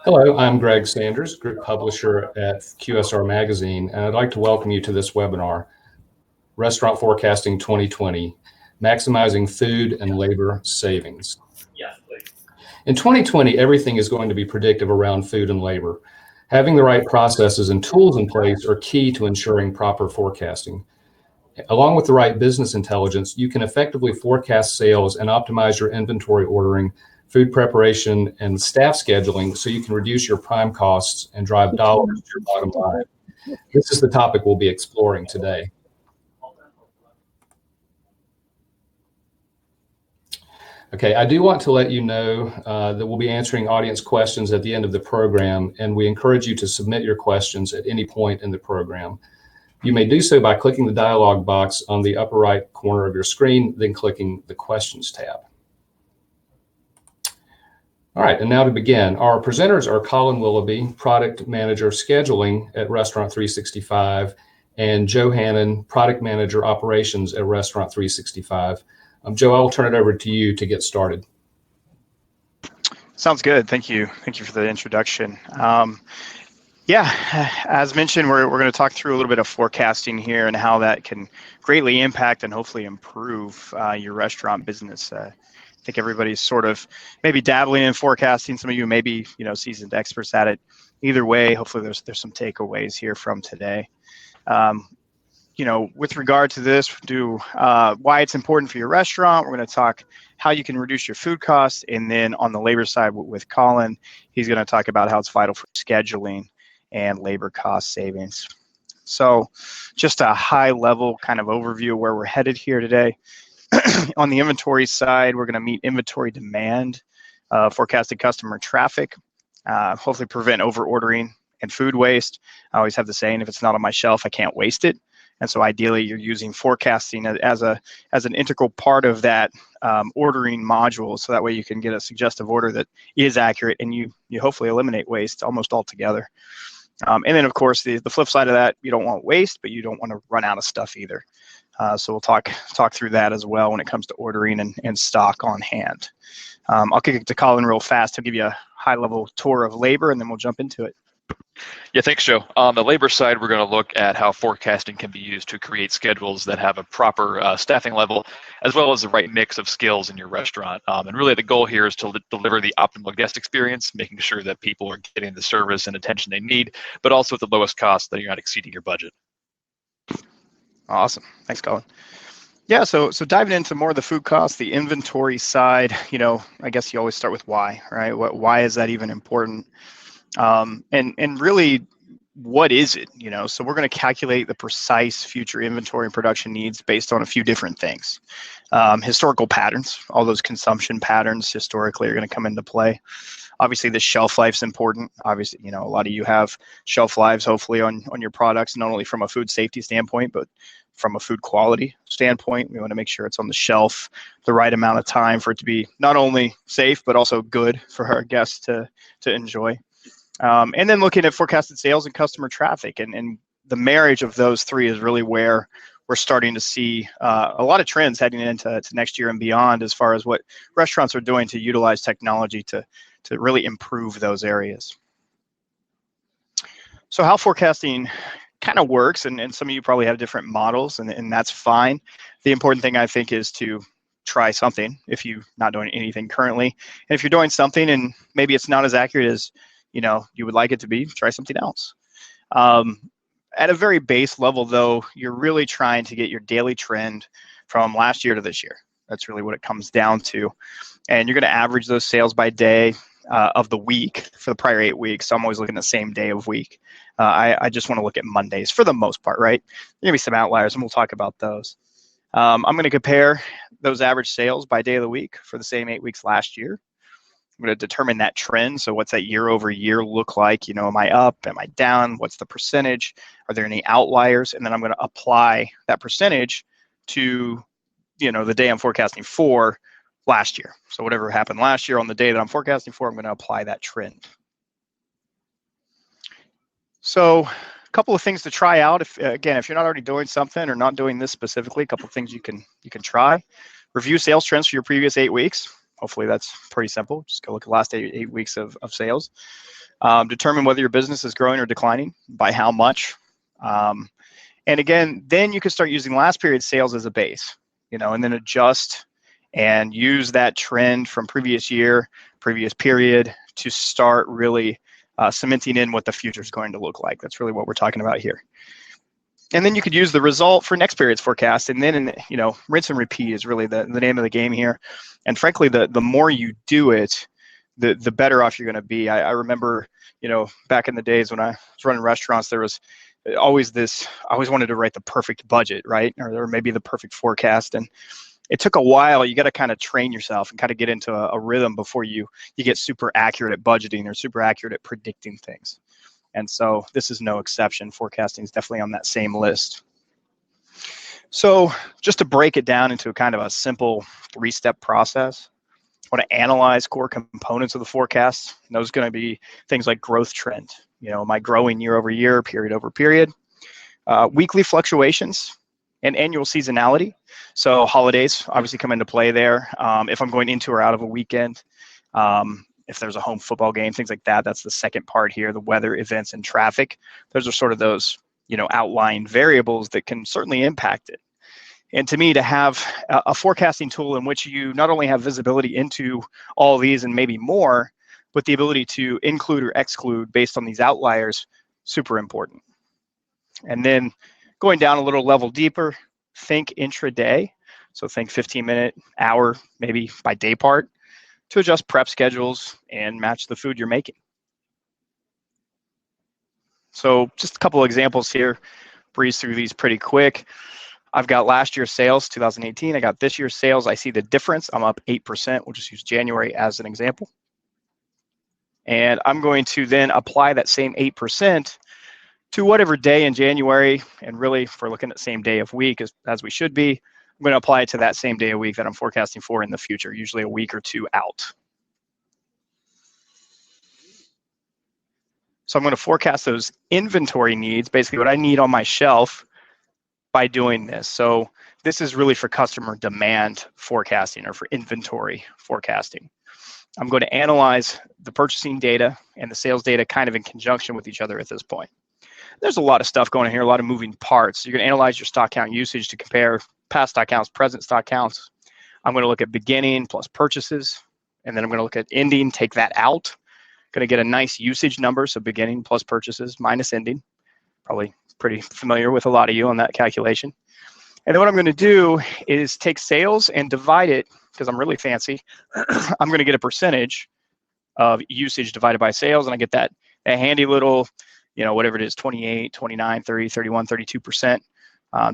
Hello, I'm Greg Sanders, Group Publisher at QSR Magazine, and I'd like to welcome you to this webinar, Restaurant Forecasting 2020, Maximizing Food and Labor Savings. In 2020, everything is going to be predictive around food and labor. Having the right processes and tools in place are key to ensuring proper forecasting. Along with the right business intelligence, you can effectively forecast sales and optimize your inventory ordering, food preparation, and staff scheduling so you can reduce your prime costs and drive dollars to your bottom line. This is the topic we'll be exploring today. Okay, I do want to let you know that we'll be answering audience questions at the end of the program, and we encourage you to submit your questions at any point in the program. You may do so by clicking the dialog box on the upper right corner of your screen, then clicking the Questions tab. All right, and now to begin. Our presenters are Colin Willoughby, Product Manager Scheduling at Restaurant 365, and Joe Hannon, Product Manager Operations at Restaurant 365. Joe, I'll turn it over to you to get started. Sounds good. Thank you. Thank you for the introduction. Yeah, as mentioned, we're going to talk through a little bit of forecasting here and how that can greatly impact and hopefully improve your restaurant business. I think everybody's sort of maybe dabbling in forecasting. Some of you may be, seasoned experts at it. Either way, hopefully there's some takeaways here from today. With regard to this, why it's important for your restaurant. We're going to talk how you can reduce your food costs, and then on the labor side with Colin, he's going to talk about how it's vital for scheduling and labor cost savings. So just a high level kind of overview of where we're headed here today. On the inventory side, we're going to meet inventory demand, forecasted customer traffic, hopefully prevent over ordering and food waste. I always have the saying, if it's not on my shelf, I can't waste it. And so ideally you're using forecasting as an integral part of that ordering module. So that way you can get a suggestive order that is accurate and you hopefully eliminate waste almost altogether. And then of course the flip side of that, you don't want waste, but you don't want to run out of stuff either. So we'll talk through that as well when it comes to ordering and stock on hand. I'll kick it to Colin real fast to give you a high level tour of labor, and then we'll jump into it. Yeah, thanks, Joe. On the labor side, we're going to look at how forecasting can be used to create schedules that have a proper staffing level, as well as the right mix of skills in your restaurant. And really the goal here is to deliver the optimal guest experience, making sure that people are getting the service and attention they need, but also at the lowest cost, that you're not exceeding your budget. Awesome. Thanks, Colin. Yeah, so diving into more of the food costs, the inventory side, I guess you always start with why, right? Why is that even important? And really, what is it? So we're going to calculate the precise future inventory and production needs based on a few different things. Historical patterns, all those consumption patterns historically are going to come into play. Obviously, the shelf life's important. Obviously, a lot of you have shelf lives, hopefully, on your products, not only from a food safety standpoint, but from a food quality standpoint. We want to make sure it's on the shelf the right amount of time for it to be not only safe, but also good for our guests to enjoy. And then looking at forecasted sales and customer traffic, and the marriage of those three is really where we're starting to see a lot of trends heading into next year and beyond, as far as what restaurants are doing to utilize technology to really improve those areas. So how forecasting kind of works, and some of you probably have different models, and that's fine. The important thing, I think, is to try something if you're not doing anything currently. And if you're doing something and maybe it's not as accurate as you would like it to be, try something else. At a very base level, though, you're really trying to get your daily trend from last year to this year. That's really what it comes down to. And you're going to average those sales by day of the week for the prior 8 weeks. So I'm always looking at the same day of week. I just want to look at Mondays for the most part, right? There are going to be some outliers, and we'll talk about those. I'm going to compare those average sales by day of the week for the same 8 weeks last year. I'm going to determine that trend. So what's that year over year look like? Am I up? Am I down? What's the percentage? Are there any outliers? And then I'm going to apply that percentage to, the day I'm forecasting for last year. So whatever happened last year on the day that I'm forecasting for, I'm going to apply that trend. So a couple of things to try out. If you're not already doing something or not doing this specifically, a couple of things you can try. Review sales trends for your previous 8 weeks. Hopefully that's pretty simple. Just go look at the last eight weeks of sales. Determine whether your business is growing or declining, by how much. And again, then you can start using last period sales as a base, and then adjust and use that trend from previous year, previous period to start really cementing in what the future is going to look like. That's really what we're talking about here. And then you could use the result for next period's forecast, and then, rinse and repeat is really the name of the game here. And frankly, the more you do it, the better off you're going to be. I remember, back in the days when I was running restaurants, there was always this, I always wanted to write the perfect budget, right? Or maybe the perfect forecast. And it took a while. You got to kind of train yourself and kind of get into a rhythm before you get super accurate at budgeting or super accurate at predicting things. And so this is no exception. Forecasting is definitely on that same list. So just to break it down into a kind of a simple 3-step process, I want to analyze core components of the forecast. And those are going to be things like growth trend. Am I growing year over year, period over period? Weekly fluctuations and annual seasonality. So holidays obviously come into play there. If I'm going into or out of a weekend, if there's a home football game, things like that, that's the second part here, the weather, events, and traffic. Those are sort of those, outlying variables that can certainly impact it. And to me, to have a forecasting tool in which you not only have visibility into all these and maybe more, but the ability to include or exclude based on these outliers, super important. And then going down a little level deeper, think intraday. So think 15-minute, hour, maybe by day part, to adjust prep schedules and match the food you're making. So just a couple of examples here, breeze through these pretty quick. I've got last year's sales, 2018. I got this year's sales. I see the difference. I'm up 8%. We'll just use January as an example. And I'm going to then apply that same 8% to whatever day in January. And really, if we're looking at the same day of week as we should be, I'm going to apply it to that same day of week that I'm forecasting for in the future, usually a week or two out. So I'm going to forecast those inventory needs, basically what I need on my shelf, by doing this. So this is really for customer demand forecasting or for inventory forecasting. I'm going to analyze the purchasing data and the sales data kind of in conjunction with each other at this point. There's a lot of stuff going on here, a lot of moving parts. You're going to analyze your stock count usage to compare past stock counts, present stock counts. I'm going to look at beginning plus purchases, and then I'm going to look at ending, take that out. Going to get a nice usage number, so beginning plus purchases minus ending. Probably pretty familiar with a lot of you on that calculation. And then what I'm going to do is take sales and divide it, because I'm really fancy. I'm going to get a percentage of usage divided by sales, and I get that handy little, whatever it is, 28, 29, 30, 31, 32%,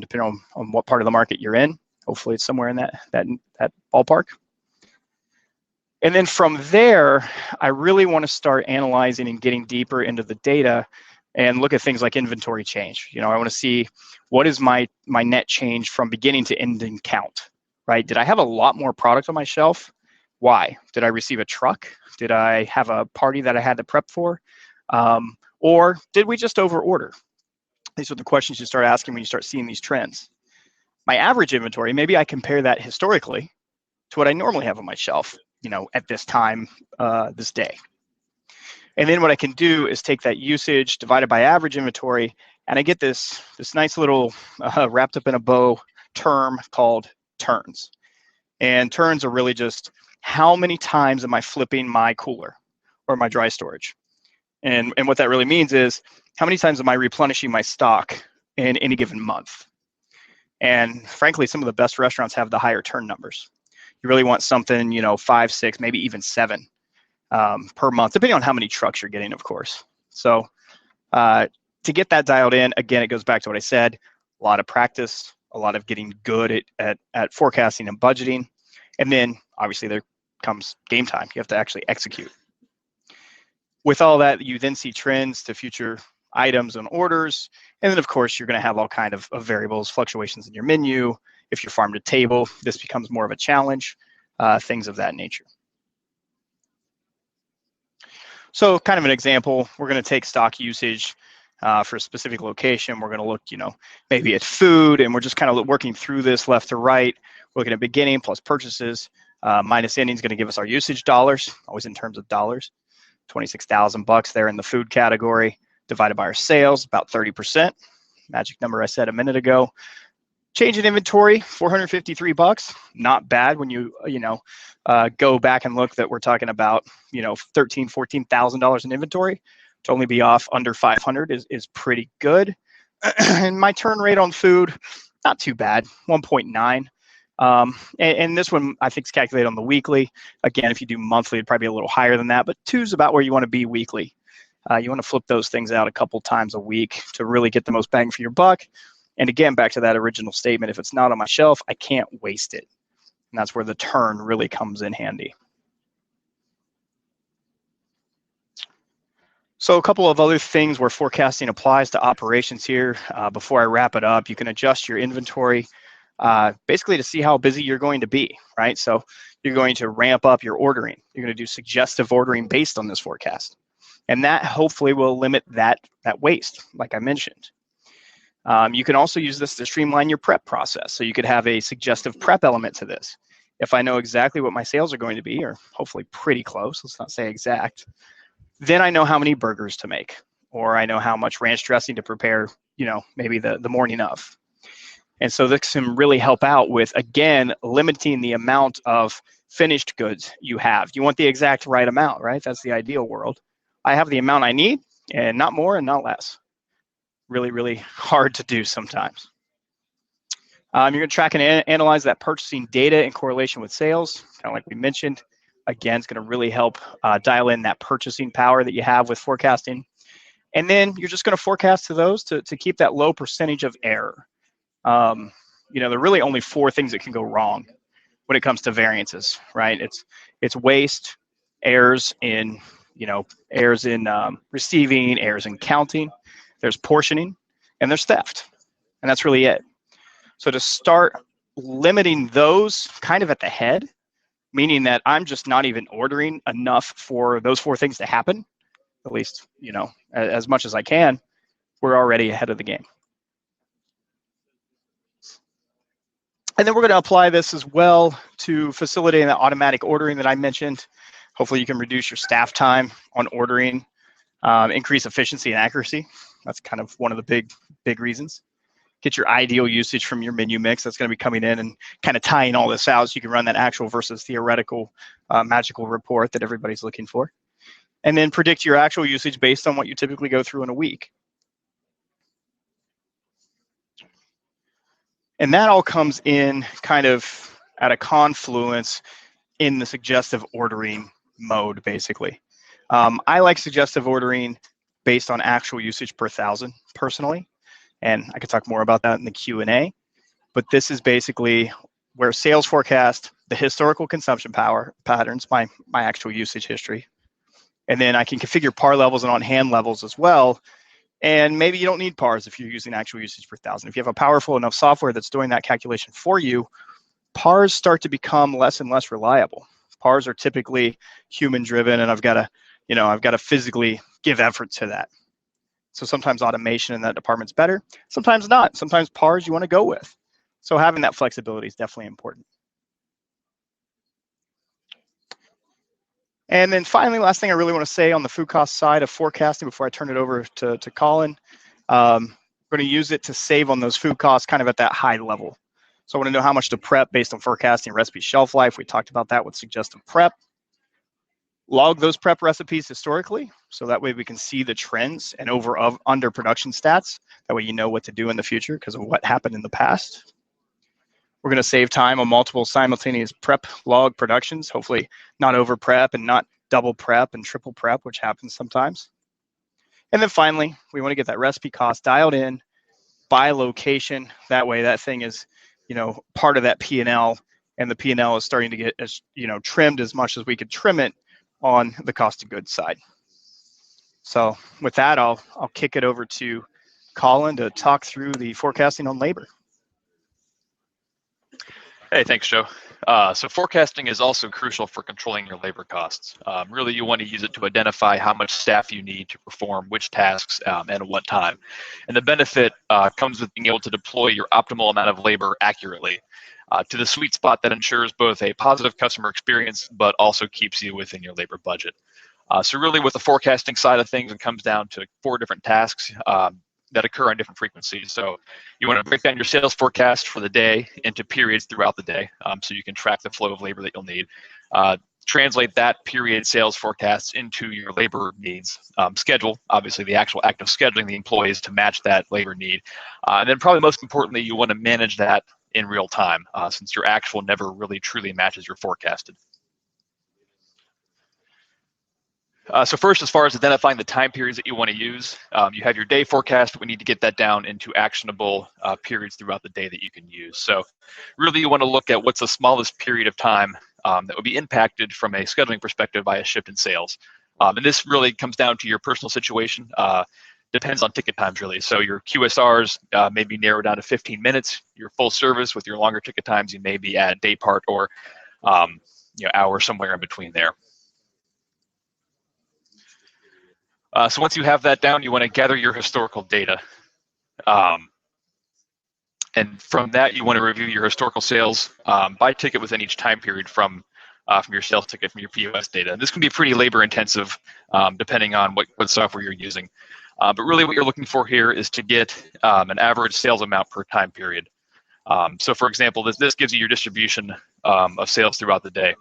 depending on what part of the market you're in. Hopefully it's somewhere in that ballpark. And then from there, I really want to start analyzing and getting deeper into the data and look at things like inventory change. I want to see what is my net change from beginning to ending count, right? Did I have a lot more product on my shelf? Why? Did I receive a truck? Did I have a party that I had to prep for? Or did we just over order? These are the questions you start asking when you start seeing these trends. My average inventory, maybe I compare that historically to what I normally have on my shelf, at this time, this day. And then what I can do is take that usage divided by average inventory, and I get this nice little wrapped up in a bow term called turns. And turns are really just how many times am I flipping my cooler or my dry storage? And what that really means is how many times am I replenishing my stock in any given month? And frankly, some of the best restaurants have the higher turn numbers. You really want something, 5, 6, maybe even 7 per month, depending on how many trucks you're getting, of course. So to get that dialed in, again, it goes back to what I said, a lot of practice, a lot of getting good at forecasting and budgeting. And then obviously there comes game time. You have to actually execute. With all that, you then see trends to future items and orders. And then of course, you're going to have all kind of variables, fluctuations in your menu. If you're farm to table, this becomes more of a challenge, things of that nature. So kind of an example, we're going to take stock usage for a specific location. We're going to look, maybe at food, and we're just kind of working through this left to right. We're looking at beginning plus purchases Minus ending is going to give us our usage dollars, always in terms of dollars. 26,000 bucks there in the food category, divided by our sales, about 30%. Magic number I said a minute ago. Change in inventory, 453 bucks. Not bad when you go back and look that we're talking about, $13,000-$14,000 in inventory. To only be off under 500 is pretty good. And my turn rate on food, not too bad, 1.9. And this one I think is calculated on the weekly. Again, if you do monthly, it'd probably be a little higher than that, but 2 is about where you want to be weekly. You want to flip those things out a couple times a week to really get the most bang for your buck. And again, back to that original statement, if it's not on my shelf, I can't waste it. And that's where the turn really comes in handy. So a couple of other things where forecasting applies to operations here. Before I wrap it up, you can adjust your inventory basically to see how busy you're going to be, right? So you're going to ramp up your ordering. You're going to do suggestive ordering based on this forecast. And that hopefully will limit that waste, like I mentioned. You can also use this to streamline your prep process. So you could have a suggestive prep element to this. If I know exactly what my sales are going to be, or hopefully pretty close, let's not say exact, then I know how many burgers to make, or I know how much ranch dressing to prepare, maybe the morning of. And so this can really help out with, again, limiting the amount of finished goods you have. You want the exact right amount, right? That's the ideal world. I have the amount I need, and not more and not less. Really, really hard to do sometimes. You're going to track and analyze that purchasing data in correlation with sales, kind of like we mentioned. Again, it's going to really help dial in that purchasing power that you have with forecasting. And then you're just going to forecast to those to keep that low percentage of error. There are really only 4 things that can go wrong when it comes to variances, right? It's waste, errors in receiving, errors in counting, there's portioning, and there's theft. And that's really it. So to start limiting those kind of at the head, meaning that I'm just not even ordering enough for those 4 things to happen, at least, as much as I can, we're already ahead of the game. And then we're going to apply this as well to facilitating that automatic ordering that I mentioned. Hopefully you can reduce your staff time on ordering, increase efficiency and accuracy. That's kind of one of the big reasons. Get your ideal usage from your menu mix. That's going to be coming in and kind of tying all this out so you can run that actual versus theoretical magical report that everybody's looking for. And then predict your actual usage based on what you typically go through in a week. And that all comes in kind of at a confluence in the suggestive ordering mode, basically. I like suggestive ordering based on actual usage per 1,000 personally. And I could talk more about that in the Q&A. But this is basically where sales forecast, the historical consumption power patterns, my actual usage history. And then I can configure par levels and on-hand levels as well. And maybe you don't need PARs if you're using actual usage per 1,000. If you have a powerful enough software that's doing that calculation for you, PARs start to become less and less reliable. PARs are typically human-driven, and I've got to physically give effort to that. So sometimes automation in that department's better, sometimes not. Sometimes PARs you want to go with. So having that flexibility is definitely important. And then finally, last thing I really want to say on the food cost side of forecasting before I turn it over to Colin, we're going to use it to save on those food costs kind of at that high level. So I want to know how much to prep based on forecasting recipe shelf life. We talked about that with suggestive prep. Log those prep recipes historically, so that way we can see the trends and under production stats. That way you know what to do in the future because of what happened in the past. We're going to save time on multiple simultaneous prep log productions, hopefully not over prep and not double prep and triple prep, which happens sometimes. And then finally, we want to get that recipe cost dialed in by location. That way that thing is, part of that P&L, and the P&L is starting to get trimmed as much as we could trim it on the cost of goods side. So with that, I'll kick it over to Colin to talk through the forecasting on labor. Hey, thanks, Joe. So forecasting is also crucial for controlling your labor costs. Really, you want to use it to identify how much staff you need to perform which tasks and at what time. And the benefit comes with being able to deploy your optimal amount of labor accurately. to the sweet spot that ensures both a positive customer experience, but also keeps you within your labor budget. So really with the forecasting side of things, it comes down to 4 different tasks that occur on different frequencies. So you want to break down your sales forecast for the day into periods throughout the day, so you can track the flow of labor that you'll need. Translate that period sales forecast into your labor needs. Schedule, obviously, the actual act of scheduling the employees to match that labor need. And then probably most importantly, you want to manage that in real time, since your actual never really truly matches your forecasted. So first, as far as identifying the time periods that you want to use, you have your day forecast, but we need to get that down into actionable periods throughout the day that you can use. So really you want to look at what's the smallest period of time that would be impacted from a scheduling perspective by a shift in sales. And this really comes down to your personal situation. Depends on ticket times really. So your QSRs may be narrowed down to 15 minutes. Your full service with your longer ticket times, you may be at day part or hour somewhere in between there. So once you have that down, you want to gather your historical data. And from that, you want to review your historical sales by ticket within each time period from your sales ticket, from your POS data. And this can be pretty labor intensive depending on what software you're using. But really what you're looking for here is to get an average sales amount per time period. So for example, this gives you your distribution of sales throughout the day.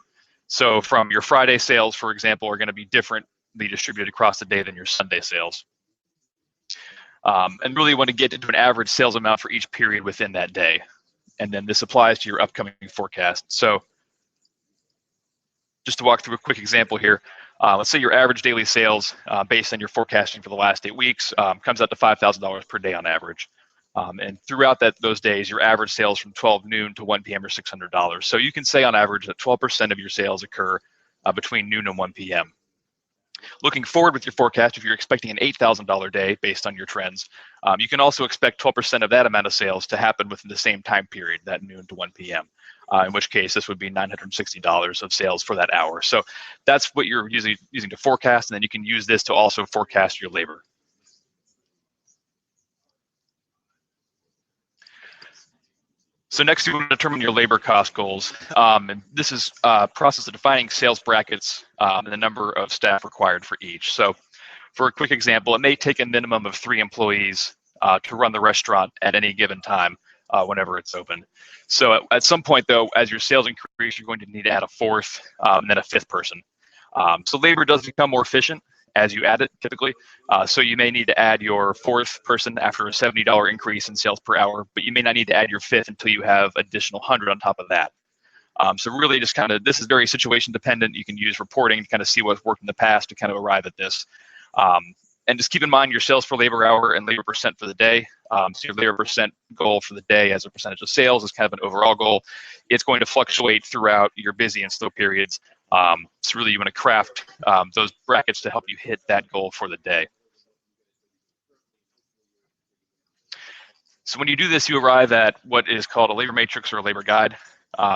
So from your Friday sales, for example, are going to be differently distributed across the day than your Sunday sales. And really want to get into an average sales amount for each period within that day. And then this applies to your upcoming forecast. So just to walk through a quick example here, let's say your average daily sales based on your forecasting for the last 8 weeks comes out to $5,000 per day on average. And throughout those days, your average sales from 12 noon to 1 p.m. are $600. So you can say on average that 12% of your sales occur between noon and 1 p.m. Looking forward with your forecast, if you're expecting an $8,000 day based on your trends, you can also expect 12% of that amount of sales to happen within the same time period, that noon to 1 p.m., in which case this would be $960 of sales for that hour. So that's what you're using to forecast, and then you can use this to also forecast your labor. So next, you want to determine your labor cost goals. And this is a process of defining sales brackets and the number of staff required for each. So for a quick example, it may take a minimum of 3 employees to run the restaurant at any given time whenever it's open. So at some point, though, as your sales increase, you're going to need to add a 4th and then a 5th person. So labor does become more efficient as you add it typically. So you may need to add your 4th person after a $70 increase in sales per hour, but you may not need to add your 5th until you have additional 100 on top of that. So really just kind of, this is very situation dependent. You can use reporting to kind of see what's worked in the past to kind of arrive at this. And just keep in mind your sales per labor hour and labor percent for the day. So your labor percent goal for the day as a percentage of sales is kind of an overall goal. It's going to fluctuate throughout your busy and slow periods. So really you want to craft those brackets to help you hit that goal for the day. So when you do this, you arrive at what is called a labor matrix or a labor guide.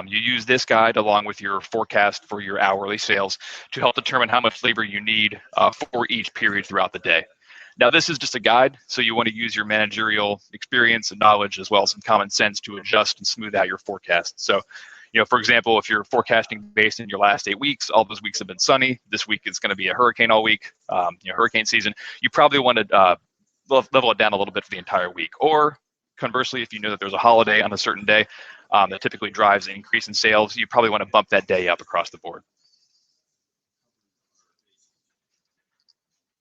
You use this guide along with your forecast for your hourly sales to help determine how much labor you need for each period throughout the day. Now, this is just a guide, so you want to use your managerial experience and knowledge as well as some common sense to adjust and smooth out your forecast. So, for example, if you're forecasting based in your last 8 weeks, all those weeks have been sunny. This week is going to be a hurricane all week, hurricane season. You probably want to level it down a little bit for the entire week. Or conversely, if you know that there's a holiday on a certain day that typically drives an increase in sales, you probably want to bump that day up across the board.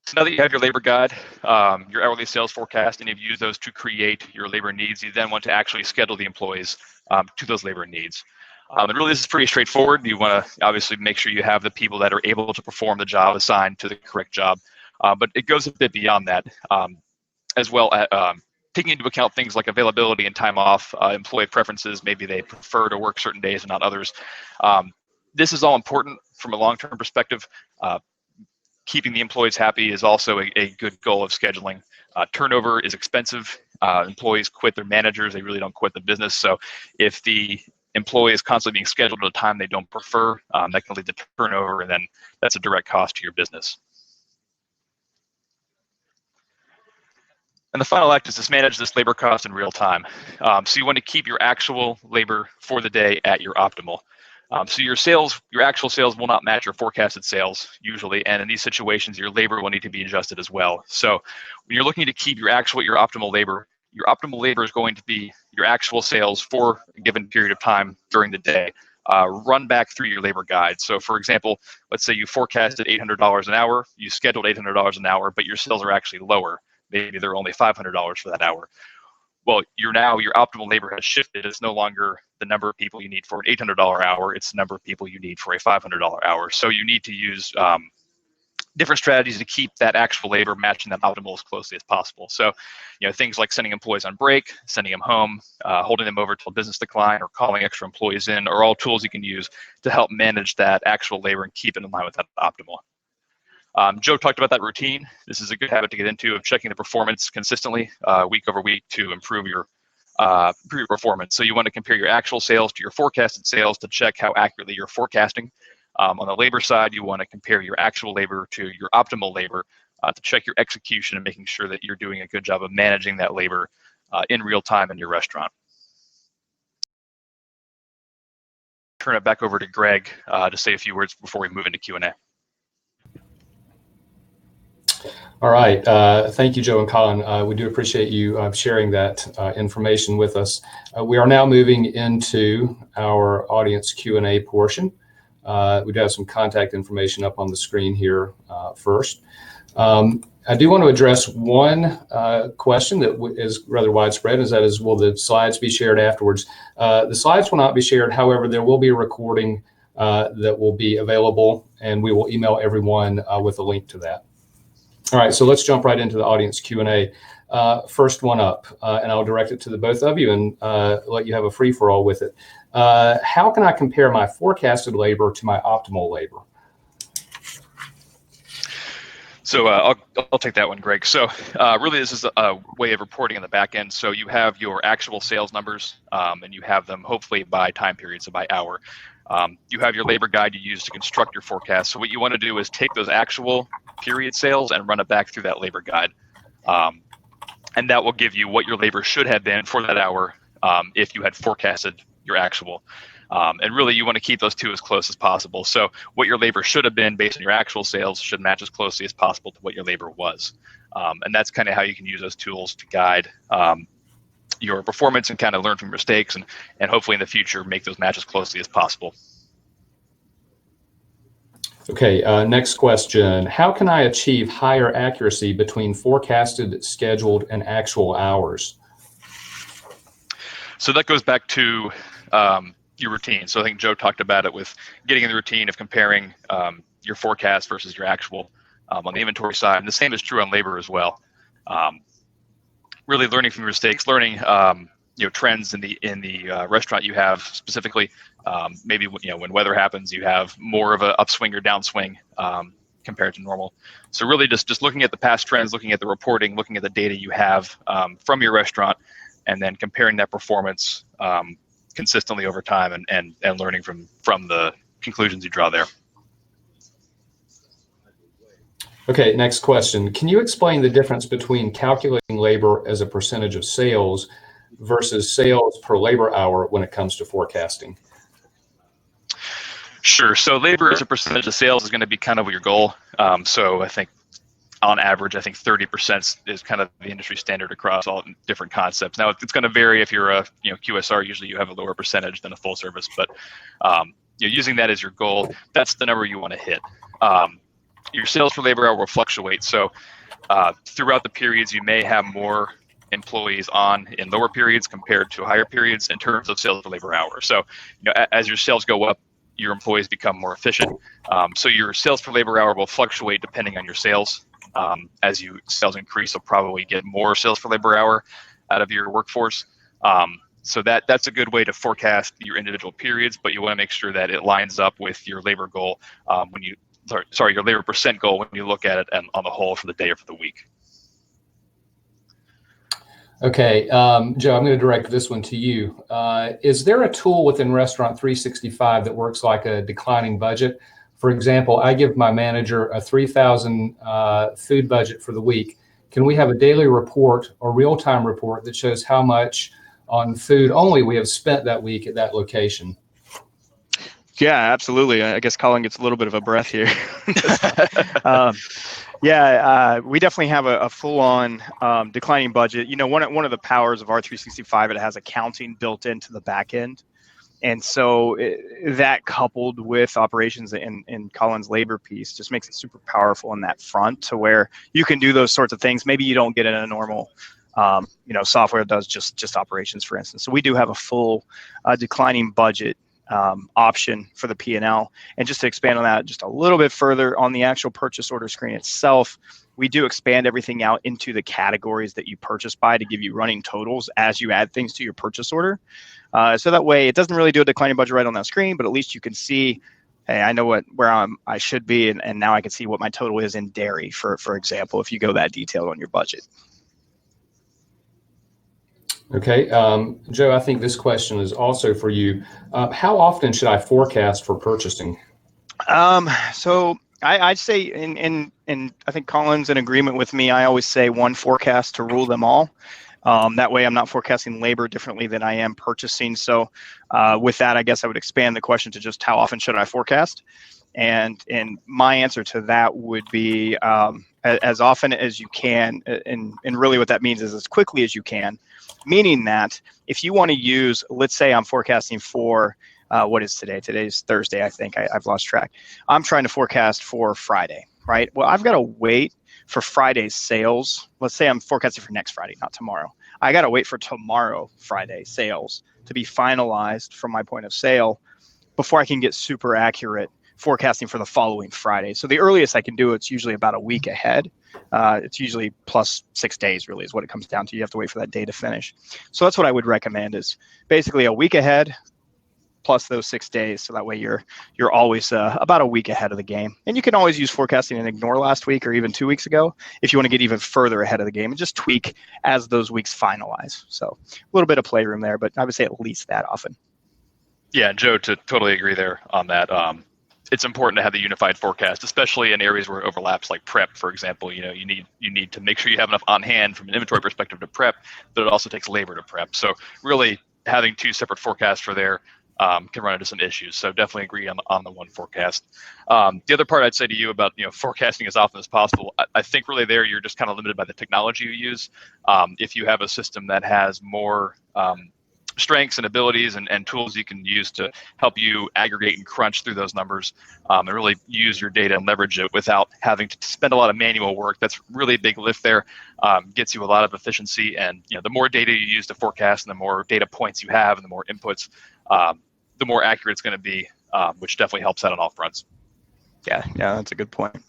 So now that you have your labor guide, your hourly sales forecast, and you've used those to create your labor needs, you then want to actually schedule the employees to those labor needs. And really, this is pretty straightforward. You want to obviously make sure you have the people that are able to perform the job assigned to the correct job. But it goes a bit beyond that as well. Taking into account things like availability and time off, employee preferences, maybe they prefer to work certain days and not others. This is all important from a long-term perspective. Keeping the employees happy is also a good goal of scheduling. Turnover is expensive. Employees quit their managers. They really don't quit the business. So if the employee is constantly being scheduled at a time they don't prefer, that can lead to turnover, and then that's a direct cost to your business. And the final act is to manage this labor cost in real time. So you want to keep your actual labor for the day at your optimal. So your actual sales will not match your forecasted sales usually, and in these situations, your labor will need to be adjusted as well. So when you're looking to keep your optimal labor is going to be your actual sales for a given period of time during the day. Run back through your labor guide. So for example, let's say you forecasted $800 an hour, you scheduled $800 an hour, but your sales are actually lower. Maybe they're only $500 for that hour. Well, your optimal labor has shifted. It's no longer the number of people you need for an $800 hour. It's the number of people you need for a $500 hour. So you need to use different strategies to keep that actual labor matching that optimal as closely as possible. So, things like sending employees on break, sending them home, holding them over till business decline, or calling extra employees in are all tools you can use to help manage that actual labor and keep it in line with that optimal. Joe talked about that routine. This is a good habit to get into, of checking the performance consistently week over week to improve your performance. So you want to compare your actual sales to your forecasted sales to check how accurately you're forecasting. On the labor side, you want to compare your actual labor to your optimal labor to check your execution and making sure that you're doing a good job of managing that labor in real time in your restaurant. Turn it back over to Greg to say a few words before we move into Q&A. All right. Thank you, Joe and Colin. We do appreciate you sharing that information with us. We are now moving into our audience Q&A portion. We do have some contact information up on the screen here first. I do want to address one question that is rather widespread, will the slides be shared afterwards? The slides will not be shared. However, there will be a recording that will be available, and we will email everyone with a link to that. All right, so let's jump right into the audience Q&A. First one up, and I'll direct it to the both of you and let you have a free-for-all with it. How can I compare my forecasted labor to my optimal labor? So I'll take that one, Greg. So really, this is a way of reporting in the back end. So you have your actual sales numbers, and you have them hopefully by time period, so by hour. You have your labor guide you use to construct your forecast. So what you want to do is take those actual period sales and run it back through that labor guide. And that will give you what your labor should have been for that hour if you had forecasted your actual. And really, you want to keep those two as close as possible. So what your labor should have been based on your actual sales should match as closely as possible to what your labor was. And that's kind of how you can use those tools to guide your performance and kind of learn from mistakes and hopefully in the future make those match as closely as possible. Okay, next question. How can I achieve higher accuracy between forecasted, scheduled, and actual hours? So that goes back to your routine. So I think Joe talked about it with getting in the routine of comparing your forecast versus your actual on the inventory side. And the same is true on labor as well. Really learning from your mistakes, learning trends in the restaurant you have specifically. Maybe when weather happens, you have more of an upswing or downswing compared to normal. So really just looking at the past trends, looking at the reporting, looking at the data you have from your restaurant, and then comparing that performance consistently over time and learning from the conclusions you draw there. Okay, next question. Can you explain the difference between calculating labor as a percentage of sales versus sales per labor hour when it comes to forecasting? Sure. So labor as a percentage of sales is going to be kind of your goal. So I think on average, 30% is kind of the industry standard across all different concepts. Now it's going to vary. If you're a QSR, usually you have a lower percentage than a full service, but using that as your goal, that's the number you want to hit. Your sales per labor hour will fluctuate. So throughout the periods, you may have more employees on in lower periods compared to higher periods in terms of sales per labor hour. So as your sales go up, your employees become more efficient. So your sales per labor hour will fluctuate depending on your sales. As your sales increase, you'll probably get more sales per labor hour out of your workforce. So that's a good way to forecast your individual periods, but you want to make sure that it lines up with your labor goal your labor percent goal when you look at it on the whole for the day or for the week. Okay, Joe, I'm going to direct this one to you. Is there a tool within Restaurant 365 that works like a declining budget? For example, I give my manager a $3,000 food budget for the week. can we have a daily report or real-time report that shows how much on food only we have spent that week at that location? Yeah, absolutely. I guess Colin gets a little bit of a breath here. We definitely have a full-on declining budget. You know, one of the powers of R365, it has accounting built into the back end. And so that coupled with operations and Colin's labor piece just makes it super powerful in that front to where you can do those sorts of things. Maybe you don't get in a normal software that does just operations, for instance. So we do have a full declining budget option for the P&L. And just to expand on that just a little bit further, on the actual purchase order screen itself, we do expand everything out into the categories that you purchase by to give you running totals as you add things to your purchase order. So that way it doesn't really do a declining budget right on that screen, but at least you can see, hey, I know where I should be, and now I can see what my total is in dairy, for example, if you go that detailed on your budget. Okay, Joe, I think this question is also for you. How often should I forecast for purchasing? So I'd say, and I think Colin's in agreement with me, I always say one forecast to rule them all. That way I'm not forecasting labor differently than I am purchasing. So with that, I guess I would expand the question to just how often should I forecast? And my answer to that would be as often as you can, and really what that means is as quickly as you can, meaning that if you want to use, let's say I'm forecasting for, what is today? Today's Thursday, I think. I've lost track. I'm trying to forecast for Friday, right? Well, I've got to wait for Friday's sales. Let's say I'm forecasting for next Friday, not tomorrow. I got to wait for tomorrow, Friday sales to be finalized from my point of sale before I can get super accurate forecasting for the following Friday. So the earliest I can do it's usually about a week ahead. It's usually plus 6 days really is what it comes down to. You have to wait for that day to finish. So that's what I would recommend is basically a week ahead plus those 6 days. So that way you're always about a week ahead of the game. And you can always use forecasting and ignore last week or even 2 weeks ago if you want to get even further ahead of the game and just tweak as those weeks finalize. So a little bit of playroom there, but I would say at least that often. Yeah, Joe, to totally agree there on that. It's important to have the unified forecast, especially in areas where it overlaps, like prep, for example. You know, you need to make sure you have enough on hand from an inventory perspective to prep, but it also takes labor to prep. So really having two separate forecasts for there can run into some issues. So definitely agree on the one forecast. The other part I'd say to you about forecasting as often as possible, I think really there you're just kind of limited by the technology you use. If you have a system that has more strengths and abilities and tools you can use to help you aggregate and crunch through those numbers and really use your data and leverage it without having to spend a lot of manual work. That's really a big lift there. Gets you a lot of efficiency, and the more data you use to forecast and the more data points you have and the more inputs, the more accurate it's going to be, which definitely helps out on all fronts. Yeah, that's a good point.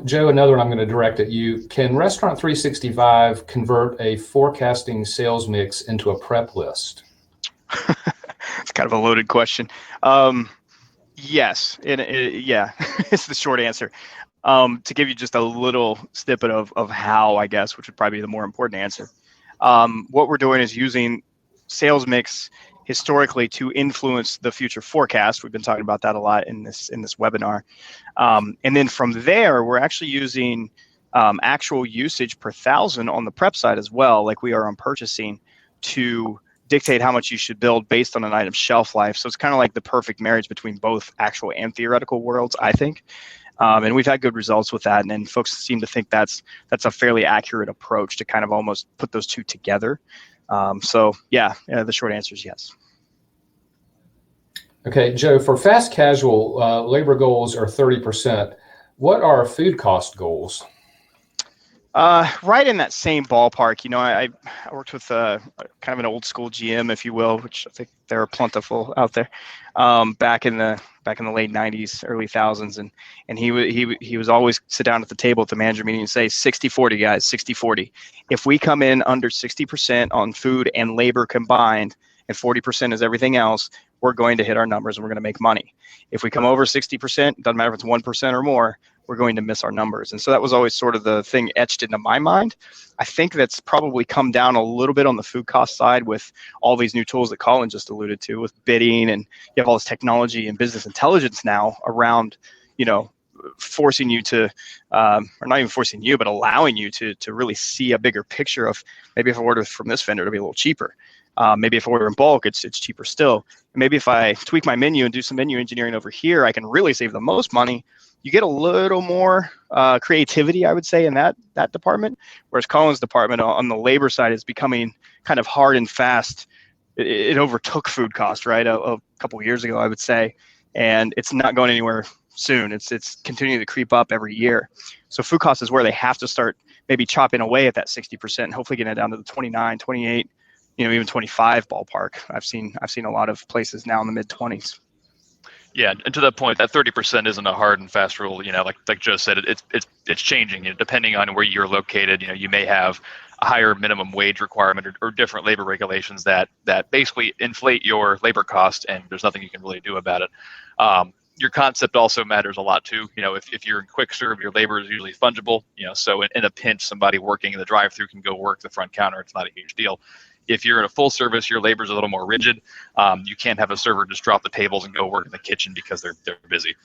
Joe, another one I'm going to direct at you. Can Restaurant 365 convert a forecasting sales mix into a prep list? It's kind of a loaded question. Yes, yeah, it's the short answer. To give you just a little snippet of how, I guess, which would probably be the more important answer. What we're doing is using sales mix historically to influence the future forecast. We've been talking about that a lot in this webinar. And then from there, we're actually using actual usage per thousand on the prep side as well, like we are on purchasing, to dictate how much you should build based on an item's shelf life. So it's kind of like the perfect marriage between both actual and theoretical worlds, I think. And we've had good results with that. And folks seem to think that's a fairly accurate approach to kind of almost put those two together. So yeah, the short answer is yes. Okay, Joe, for fast casual, labor goals are 30%. What are food cost goals? Right in that same ballpark. I worked with kind of an old school GM, if you will, which I think they're plentiful out there, back in the late 90s, early thousands, and he was always sit down at the table at the manager meeting and say 60-40 guys, 60-40. If we come in under 60% on food and labor combined, and 40% is everything else, we're going to hit our numbers and we're going to make money. If we come over 60%, doesn't matter if it's 1% or more, we're going to miss our numbers. And so that was always sort of the thing etched into my mind. I think that's probably come down a little bit on the food cost side with all these new tools that Colin just alluded to with bidding, and you have all this technology and business intelligence now around, forcing you to, or not even forcing you, but allowing you to really see a bigger picture of maybe if I order from this vendor, it'll be a little cheaper. Maybe if I order in bulk, it's cheaper still. Maybe if I tweak my menu and do some menu engineering over here, I can really save the most money. You get a little more creativity, I would say, in that department. Whereas Colin's department on the labor side is becoming kind of hard and fast. It overtook food cost, right, a couple of years ago, I would say, and it's not going anywhere soon. It's continuing to creep up every year. So food cost is where they have to start maybe chopping away at that 60% and hopefully getting it down to the 29, 28, even 25 ballpark. I've seen a lot of places now in the mid 20s. Yeah, and to that point, that 30% isn't a hard and fast rule. Like Joe said, it's changing. Depending on where you're located, you may have a higher minimum wage requirement or different labor regulations that basically inflate your labor cost, and there's nothing you can really do about it. Your concept also matters a lot too. If you're in quick serve, your labor is usually fungible. So in a pinch, somebody working in the drive-through can go work the front counter. It's not a huge deal. If you're in a full service, your labor is a little more rigid. You can't have a server just drop the tables and go work in the kitchen because they're busy.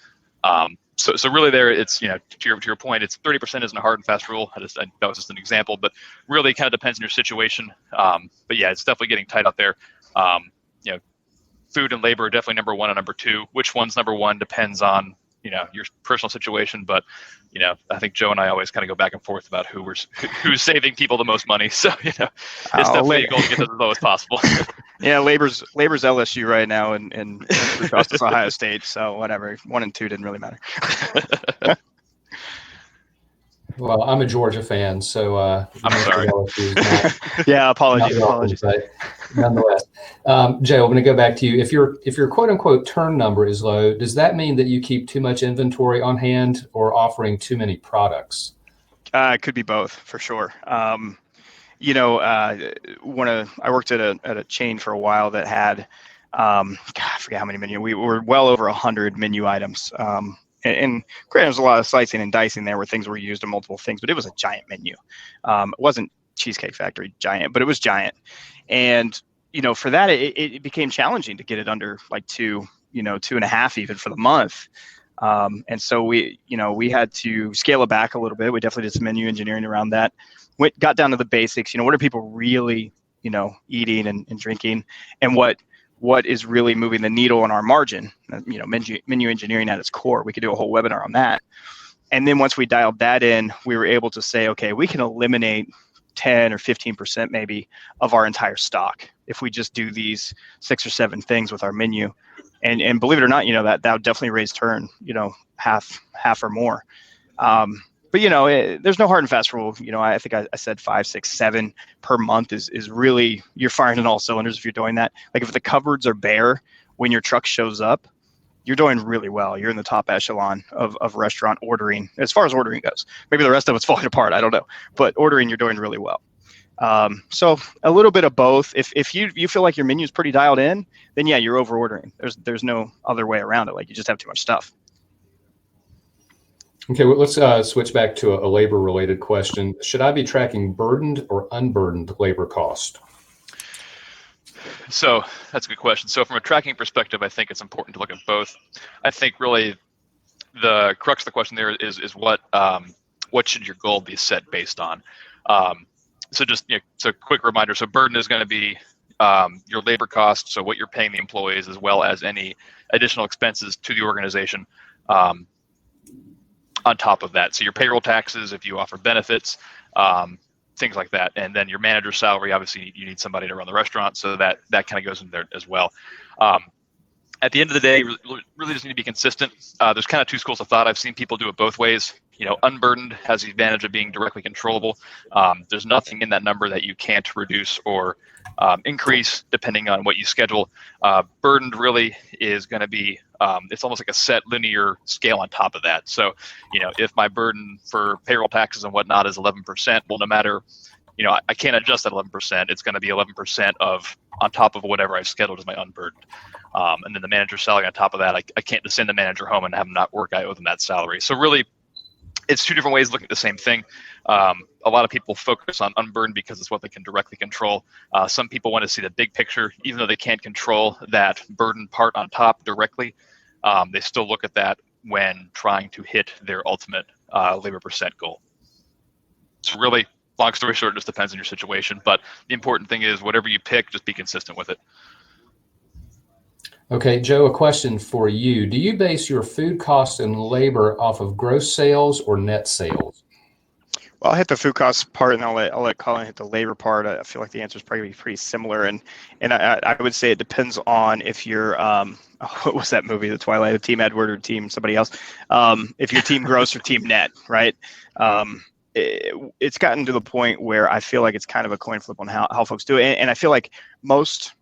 So really there, it's, to your point, it's 30% isn't a hard and fast rule. That was just an example, but really kind of depends on your situation. But yeah, it's definitely getting tight out there. Food and labor are definitely number one and number two. Which one's number one depends on, your personal situation. But, I think Joe and I always kind of go back and forth about who's saving people the most money. So, it's definitely a goal to get as low as possible. Yeah, labor's LSU right now, and food cost is Ohio State. So whatever, 1 and 2 didn't really matter. Well, I'm a Georgia fan, so I'm sorry. Yeah, apologies. But nonetheless, Joe, I'm going to go back to you. If your quote unquote turn number is low, does that mean that you keep too much inventory on hand or offering too many products? It could be both, for sure. I worked at a chain for a while that had, I forget how many menu. We were well over 100 menu items. And granted, there's a lot of slicing and dicing there where things were used in multiple things, but it was a giant menu. It wasn't Cheesecake Factory giant, but it was giant. And, for that, it became challenging to get it under like 2.5 even for the month. And so we had to scale it back a little bit. We definitely did some menu engineering around that. Got down to the basics. What are people really, eating and drinking, and what is really moving the needle on our margin? Menu engineering at its core. We could do a whole webinar on that. And then once we dialed that in, we were able to say, okay, we can eliminate 10 or 15% maybe of our entire stock if we just do these 6 or 7 things with our menu. And believe it or not, that would definitely raise turn, half or more. But there's no hard and fast rule. I think I said 5, 6, 7 per month is really, you're firing on all cylinders if you're doing that. Like if the cupboards are bare when your truck shows up, you're doing really well. You're in the top echelon of restaurant ordering as far as ordering goes. Maybe the rest of it's falling apart. I don't know, but ordering, you're doing really well. So a little bit of both. If you feel like your menu is pretty dialed in, then yeah, you're over ordering. There's no other way around it. Like you just have too much stuff. Okay, well, let's switch back to a labor-related question. Should I be tracking burdened or unburdened labor cost? So that's a good question. So from a tracking perspective, I think it's important to look at both. I think really the crux of the question there is what should your goal be set based on? So just so quick reminder. So burden is going to be your labor cost, so what you're paying the employees, as well as any additional expenses to the organization. On top of that, so your payroll taxes, if you offer benefits, things like that, and then your manager's salary. Obviously, you need somebody to run the restaurant, so that kind of goes in there as well. At the end of the day, really just need to be consistent. There's kind of two schools of thought. I've seen people do it both ways. Unburdened has the advantage of being directly controllable. There's nothing in that number that you can't reduce or increase depending on what you schedule. Burdened really is going to be, it's almost like a set linear scale on top of that. So, if my burden for payroll taxes and whatnot is 11%, well, no matter, I can't adjust that 11%. It's going to be 11% on top of whatever I've scheduled as my unburdened. And then the manager's salary on top of that, I can't just send the manager home and have him not work. I owe them that salary. So really, it's two different ways of looking at the same thing. A lot of people focus on unburdened because it's what they can directly control. Some people want to see the big picture, even though they can't control that burden part on top directly. They still look at that when trying to hit their ultimate labor percent goal. So really, long story short, it just depends on your situation. But the important thing is whatever you pick, just be consistent with it. Okay, Joe, a question for you. Do you base your food costs and labor off of gross sales or net sales? Well, I'll hit the food costs part, and I'll let Colin hit the labor part. I feel like the answer is probably pretty similar, and I would say it depends on if you're what was that movie, The Twilight of Team Edward or Team somebody else? If you're Team Gross or Team Net, right? It's gotten to the point where I feel like it's kind of a coin flip on how folks do it, and I feel like most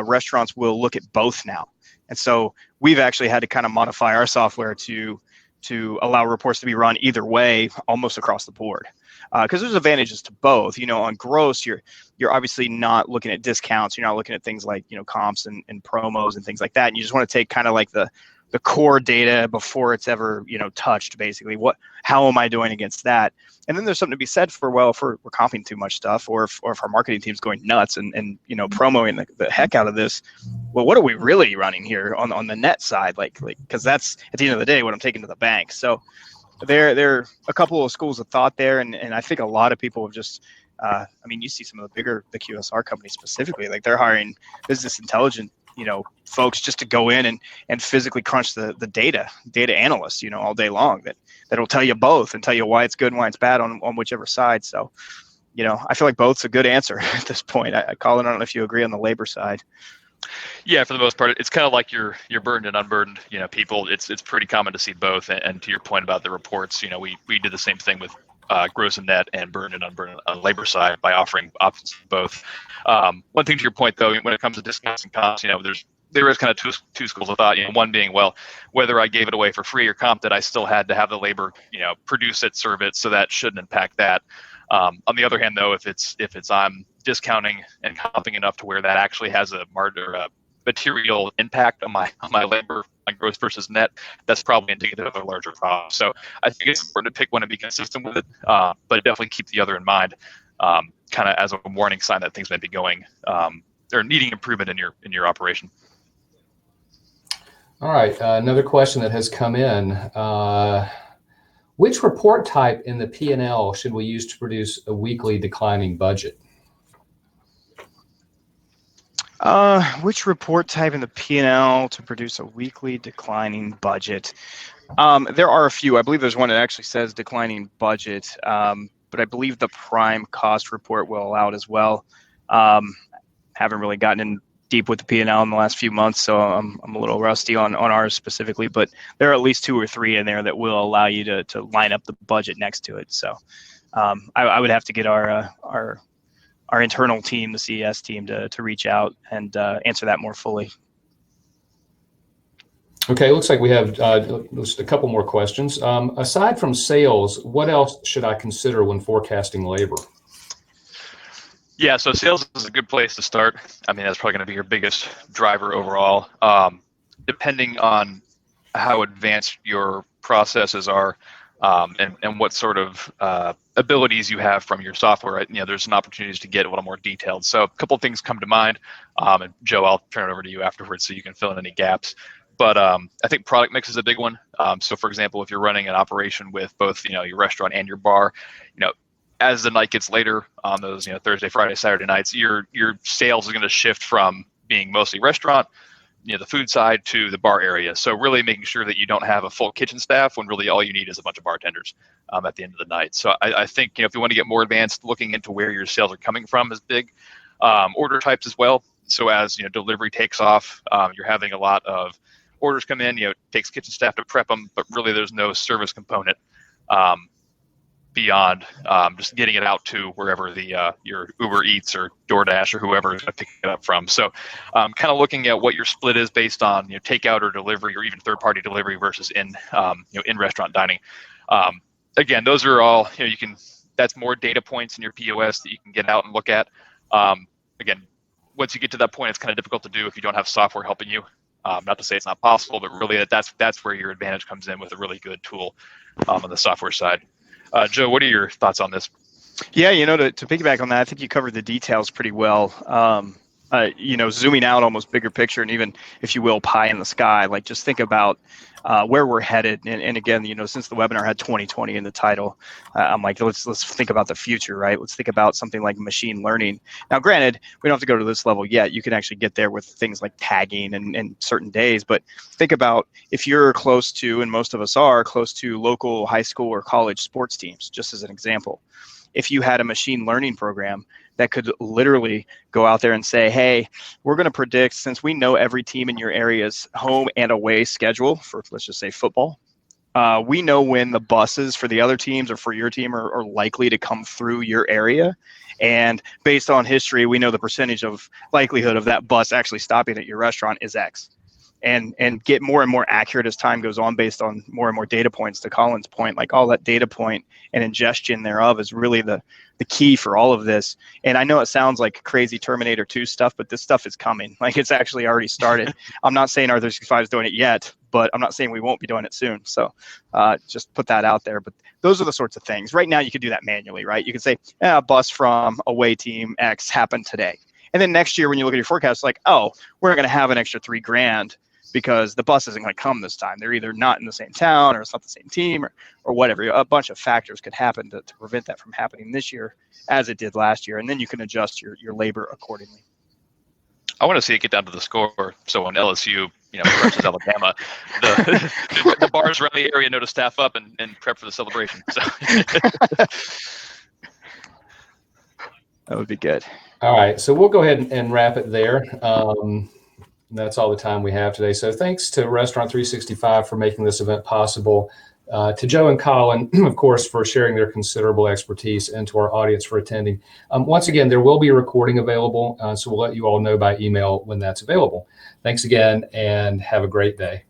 restaurants will look at both now, and so we've actually had to kind of modify our software to allow reports to be run either way, almost across the board, because there's advantages to both. On gross, you're obviously not looking at discounts, you're not looking at things like comps and promos and things like that, and you just want to take kind of like the core data before it's ever touched, basically. How am I doing against that? And then there's something to be said for, well, if we're comping too much stuff, or if our marketing team's going nuts and promoting the heck out of this, well, what are we really running here on the net side? Like because that's at the end of the day what I'm taking to the bank. So there are a couple of schools of thought there, and I think a lot of people have just you see some of the QSR companies specifically, like they're hiring business intelligence folks just to go in and physically crunch the data analysts all day long that'll tell you both and tell you why it's good and why it's bad on whichever side. So I feel like both's a good answer at this point. Colin, I don't know if you agree on the labor side. Yeah, for the most part, it's kind of like your burdened and unburdened people. It's pretty common to see both, and to your point about the reports, we did the same thing with gross and net and burdened and unburdened on the labor side by offering options for both. One thing to your point, though, when it comes to discounts and comps, there is kind of two schools of thought. One being, well, whether I gave it away for free or comped it, I still had to have the labor, produce it, serve it, so that shouldn't impact that. On the other hand, though, if it's I'm discounting and comping enough to where that actually has a material impact on my labor on gross versus net, that's probably indicative of a larger problem. So I think it's important to pick one and be consistent with it, but definitely keep the other in mind, kind of as a warning sign that things might be going or needing improvement in your operation. All right, another question that has come in. Which report type in the P&L should we use to produce a weekly declining budget? Which report type in the P&L to produce a weekly declining budget? There are a few. I believe there's one that actually says declining budget, but I believe the prime cost report will allow it as well. Haven't really gotten in deep with the P&L in the last few months, so I'm a little rusty on ours specifically, but there are at least 2 or 3 in there that will allow you to line up the budget next to it. So I would have to get our internal team, the CES team, to reach out and answer that more fully. Okay, looks like we have just a couple more questions. Aside from sales, what else should I consider when forecasting labor? Yeah, so sales is a good place to start. That's probably going to be your biggest driver overall. Depending on how advanced your processes are, and what sort of abilities you have from your software, right? There's some opportunities to get a little more detailed. So a couple of things come to mind. And Joe, I'll turn it over to you afterwards so you can fill in any gaps. But I think product mix is a big one. So for example, if you're running an operation with both, your restaurant and your bar, as the night gets later on those, Thursday, Friday, Saturday nights, your sales is going to shift from being mostly restaurant, the food side, to the bar area. So really making sure that you don't have a full kitchen staff when really all you need is a bunch of bartenders at the end of the night. So I think, if you want to get more advanced, looking into where your sales are coming from is big. Order types as well. So as delivery takes off, you're having a lot of orders come in. It takes kitchen staff to prep them, but really there's no service component beyond just getting it out to wherever your Uber Eats or DoorDash or whoever is going to pick it up from. So kind of looking at what your split is based on takeout or delivery or even third-party delivery versus in-restaurant dining. Again, those are all that's more data points in your POS that you can get out and look at. Again, once you get to that point, it's kind of difficult to do if you don't have software helping you. Not to say it's not possible, but really that's where your advantage comes in with a really good tool on the software side. Joe, what are your thoughts on this? Yeah, to piggyback on that, I think you covered the details pretty well. zooming out almost bigger picture, and even, if you will, pie in the sky, like just think about where we're headed. And again, since the webinar had 2020 in the title, I'm like, let's think about the future, right? Let's think about something like machine learning. Now, granted, we don't have to go to this level yet. You can actually get there with things like tagging and certain days. But think about if you're close to, and most of us are close to, local high school or college sports teams, just as an example. If you had a machine learning program that could literally go out there and say, hey, we're going to predict, since we know every team in your area's home and away schedule for, let's just say, football, we know when the buses for the other teams or for your team are likely to come through your area. And based on history, we know the percentage of likelihood of that bus actually stopping at your restaurant is X. And get more and more accurate as time goes on based on more and more data points. To Colin's point, like all that data point and ingestion thereof is really the key for all of this. And I know it sounds like crazy Terminator 2 stuff, but this stuff is coming. Like, it's actually already started. I'm not saying R365 is doing it yet, but I'm not saying we won't be doing it soon. So just put that out there. But those are the sorts of things. Right now, you could do that manually, right? You could say, a bus from away team X happened today. And then next year, when you look at your forecast, like, oh, we're going to have an extra $3,000 because the bus isn't going to come this time. They're either not in the same town, or it's not the same team, or whatever. A bunch of factors could happen to prevent that from happening this year as it did last year. And then you can adjust your labor accordingly. I want to see it get down to the score. So when LSU, versus Alabama, the bars around the area know to staff up and prep for the celebration. So that would be good. All right, so we'll go ahead and wrap it there. That's all the time we have today. So thanks to Restaurant 365 for making this event possible, to Joe and Colin, of course, for sharing their considerable expertise, and to our audience for attending. Once again, there will be a recording available, so we'll let you all know by email when that's available. Thanks again, and have a great day.